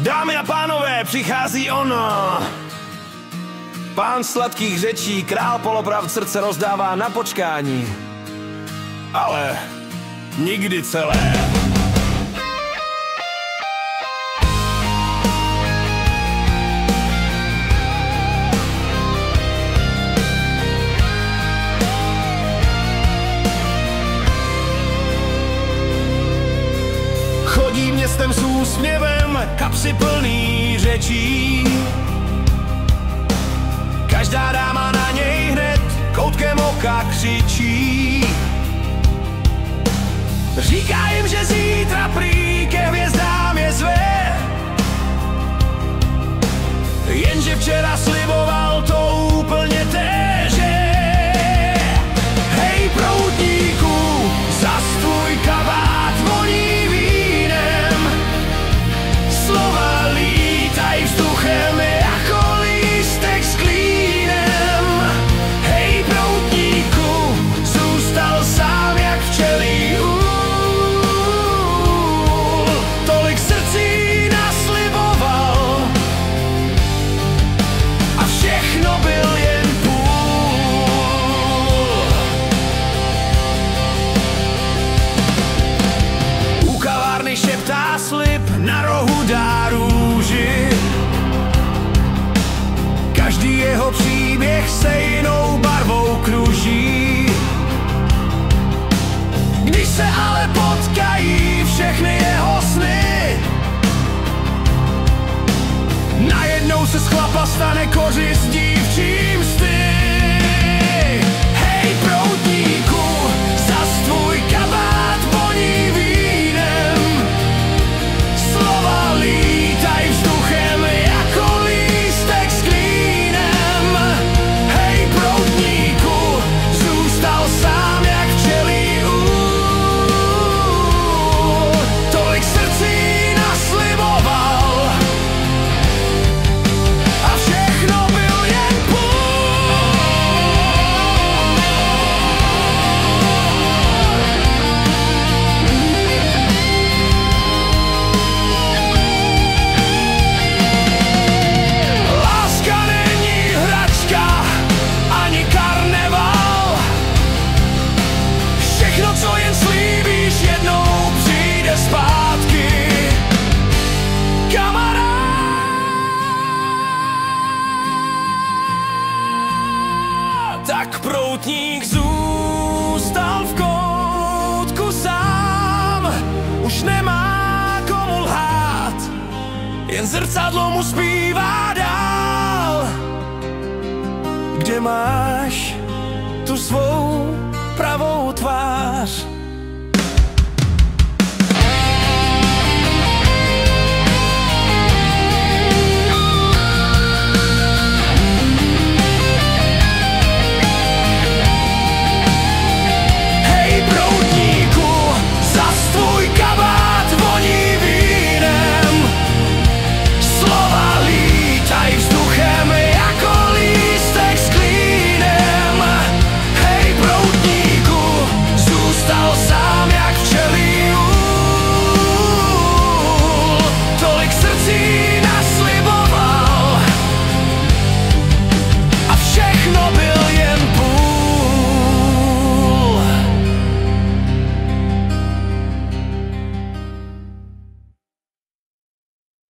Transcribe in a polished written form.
Dámy a pánové, přichází ono. Pán sladkých řečí, král polopravd srdce rozdává na počkání. Ale nikdy celé. Chodí městem s úsměvem, kapsy plný řečí. Každá dáma na něj hned koutkem oka křičí. Říká jim, že zítra prý ke hvězdám je zve. Jenže včera sliboval to úplně téže. Hej proutníku, zas tvůj kabát voní vínem. Slova lítaj vzduchem jako lístek s klínem. Hej proutníku, zůstal sám jak včelí úl. Tolik srdcí nasliboval a všechno byl jen půl. U kavárny šeptá slib, na rohu dá růži. Každý jeho příběh se jinou barvou kruží. Když se ale potkají všechny jeho sny, najednou se z chlapa stane kořist dívčí msty. Hej proutníku, zas tvůj kabát voní vínem. Slova lítaj vzduchem jako lístek s klínem. Hej proutníku, zůstal sám jak včelí úl. Tolik srdcí nasliboval a všechno byl jen půl. Láska není hračka ani karneval. Všechno, co jen slíbíš, jednou přijde zpátky. Tak proutník zůstal v koutku sám. Už nemá komu lhát, jen zrcadlo mu zpívá dál. Kde máš tu svou pravou tvář?